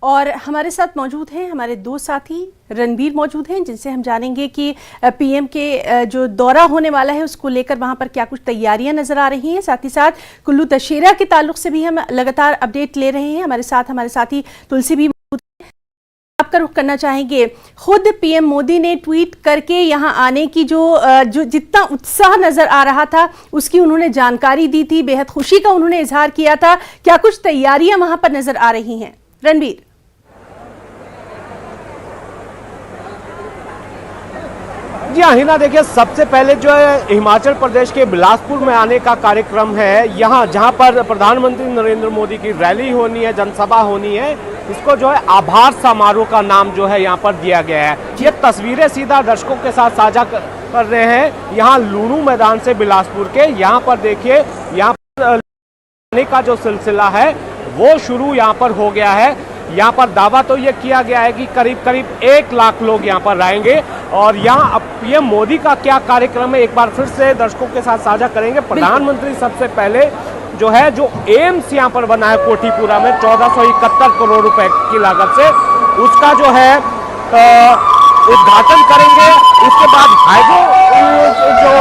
और हमारे साथ मौजूद हैं हमारे दो साथी रणबीर मौजूद हैं, जिनसे हम जानेंगे कि पीएम के जो दौरा होने वाला है उसको लेकर वहां पर क्या कुछ तैयारियां नजर आ रही हैं। साथ ही साथ कुल्लू दशहरा के ताल्लुक से भी हम लगातार अपडेट ले रहे हैं। हमारे साथी तुलसी भी मौजूद है। आपका रुख करना चाहेंगे, खुद पीएम मोदी ने ट्वीट करके यहां आने की जो जितना उत्साह नजर आ रहा था उसकी उन्होंने जानकारी दी थी, बेहद खुशी का उन्होंने इजहार किया था। क्या कुछ तैयारियां वहां पर नजर आ रही हैं रणबीर? जी हाँ हिना, देखिए सबसे पहले जो है हिमाचल प्रदेश के बिलासपुर में आने का कार्यक्रम है। यहाँ जहाँ पर प्रधानमंत्री नरेंद्र मोदी की रैली होनी है, जनसभा होनी है, इसको जो है आभार समारोह का नाम जो है यहाँ पर दिया गया है। ये तस्वीरें सीधा दर्शकों के साथ साझा कर रहे हैं यहाँ लूणू मैदान से बिलासपुर के। यहाँ पर देखिए, यहाँ पर आने का जो सिलसिला है वो शुरू यहाँ पर हो गया है। यहाँ पर दावा तो ये किया गया है कि करीब 1 लाख लोग यहाँ पर आएंगे। और यहाँ अब पीएम मोदी का क्या कार्यक्रम है एक बार फिर से दर्शकों के साथ साझा करेंगे। प्रधानमंत्री सबसे पहले जो है जो एम्स यहाँ पर बना है कोठीपुरा में 1471 करोड़ रुपए की लागत से, उसका जो है उद्घाटन करेंगे। उसके बाद हाइड्रो जो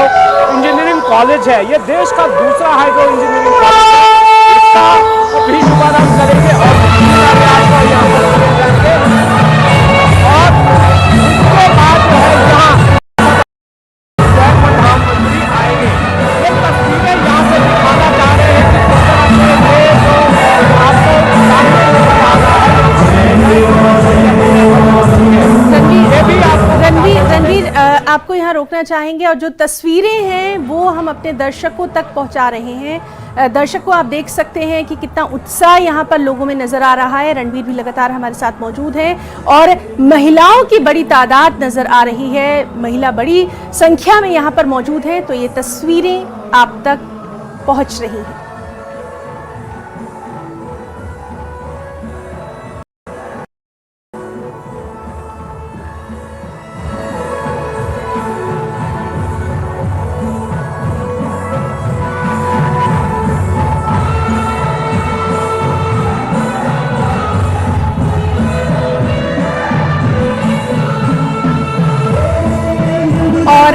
इंजीनियरिंग कॉलेज है, ये देश का दूसरा हाइड्रो इंजीनियरिंग कॉलेज है, इसका भी शुभारंभ करेंगे। और उसके बाद जो है यहाँ प्रधानमंत्री आएंगे। ये तस्वीरें यहाँ से दिखाना चाह रहे हैं कि किस तरह से ये जो आपको रणबीर आपको यहाँ रोकना चाहेंगे, और जो तस्वीरें हैं वो हम अपने दर्शकों तक पहुँचा रहे हैं। दर्शकों, आप देख सकते हैं कि कितना उत्साह यहाँ पर लोगों में नजर आ रहा है। रणबीर भी लगातार हमारे साथ मौजूद है और महिलाओं की बड़ी तादाद नजर आ रही है, महिला बड़ी संख्या में यहाँ पर मौजूद है, तो ये तस्वीरें आप तक पहुँच रही हैं। और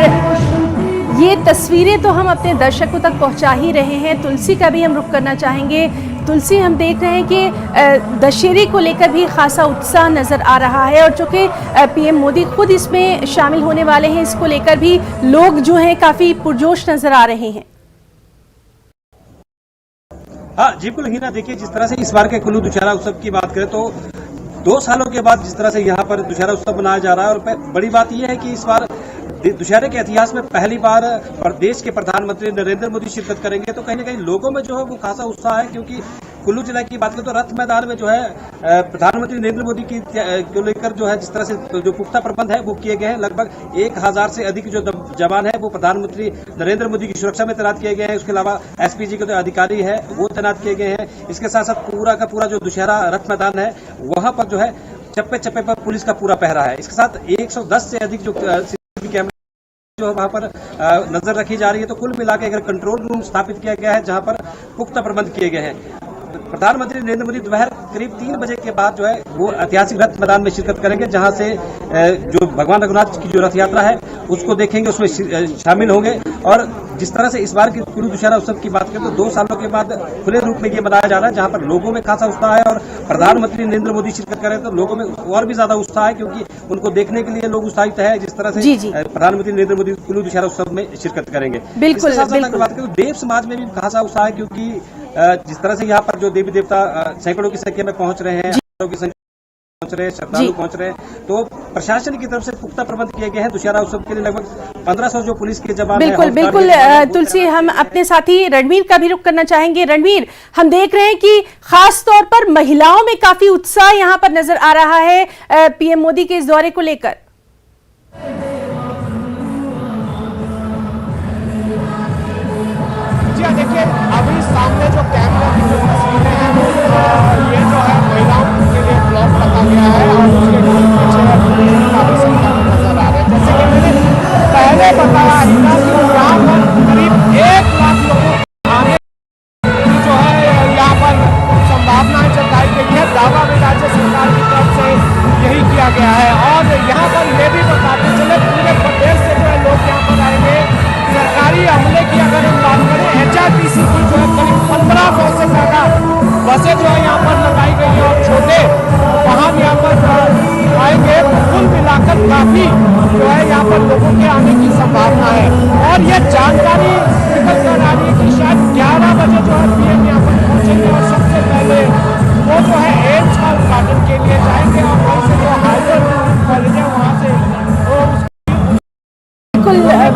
ये तस्वीरें तो हम अपने दर्शकों तक पहुंचा ही रहे हैं। तुलसी का भी हम रुख करना चाहेंगे। तुलसी, हम देख रहे हैं कि दशहरे को लेकर भी खासा उत्साह नज़र आ रहा है, और चूँकि पीएम मोदी खुद इसमें शामिल होने वाले हैं, इसको लेकर भी लोग जो हैं काफ़ी पुरजोश नज़र आ रहे हैं। हाँ जी बिल्कुल हिना, देखिए जिस तरह से इस बार के कुल्लू दशहरा उत्सव की बात करें तो 2 सालों के बाद जिस तरह से यहाँ पर दशहरा उत्सव मनाया जा रहा है, और बड़ी बात यह है कि इस बार दशहरे के इतिहास में पहली बार देश के प्रधानमंत्री नरेंद्र मोदी शिरकत करेंगे। तो कहीं ना कहीं लोगों में जो है वो खासा उत्साह है, क्योंकि कुल्लू जिला की बात करें तो रथ मैदान में जो है प्रधानमंत्री नरेंद्र मोदी की को लेकर जो है जिस तरह से जो पुख्ता प्रबंध है वो किए गए हैं। लगभग 1000 से अधिक जो जवान है वो प्रधानमंत्री नरेंद्र मोदी की सुरक्षा में तैनात किए गए हैं। उसके अलावा एसपीजी के जो अधिकारी है वो तैनात किए गए हैं। इसके साथ साथ पूरा का पूरा जो दशहरा रथ मैदान है वहां पर जो है चप्पे चप्पे पर पुलिस का पूरा पहरा है। इसके साथ 110 से अधिक जो कैमरे जो वहां पर नजर रखी जा रही है। तो कुल मिला के अगर कंट्रोल रूम स्थापित किया गया है जहां पर पुख्ता प्रबंध किए गए हैं। प्रधानमंत्री नरेंद्र मोदी दोपहर करीब 3 बजे के बाद जो है वो ऐतिहासिक रथ मैदान में शिरकत करेंगे, जहां से जो भगवान रघुनाथ की जो रथ यात्रा है उसको देखेंगे, उसमें शामिल होंगे। और जिस तरह से इस बार की कुल्लू दशहरा उत्सव की बात करें तो 2 सालों के बाद खुले रूप में ये मनाया जा रहा है, जहां पर लोगों में खासा उत्साह है। और प्रधानमंत्री नरेंद्र मोदी शिरकत करें तो लोगों में और भी ज्यादा उत्साह है, क्योंकि उनको देखने के लिए लोग उत्साहित है जिस तरह से प्रधानमंत्री नरेंद्र मोदी कुल्लू दशहरा उत्सव में शिरकत करेंगे। बिल्कुल, बात करें तो देव समाज में भी खासा उत्साह है, क्योंकि जिस तरह से यहाँ पर जो देवी देवता सैकड़ों की संख्या में पहुंच रहे हैं, हजारों की संख्या पहुंच रहे हैं, श्रद्धालु पहुंच रहे हैं, तो प्रशासन की तरफ से पुख्ता प्रबंध किए गए हैं। दशहरा उत्सव के लिए लगभग 1500 जो पुलिस के जवान बिल्कुल तुलसी, हम अपने साथी रणबीर का भी रुख करना चाहेंगे। रणबीर, हम देख रहे हैं कि खास तौर पर महिलाओं में काफी उत्साह यहाँ पर नजर आ रहा है पीएम मोदी के इस दौरे को लेकर। देखिए अभी सामने जो कैमरा की जो तस्वीरें हैं वो ये जो है महिलाओं के लिए ब्लॉक रखा गया है, और उसके पीछे काफी संख्या में नजर आ रहे हैं। जैसे कि मैंने पहले बताया था कि यहाँ पर करीब 1 लाख लोगों आने की जो है यहाँ पर संभावनाएं जताई गई है। दावा भी राज्य सरकार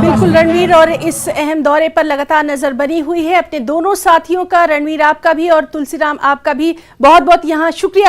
बिल्कुल रणवीर, और इस अहम दौरे पर लगातार नजर बनी हुई है अपने दोनों साथियों का। रणवीर आपका भी और तुलसीराम आपका भी बहुत बहुत यहाँ शुक्रिया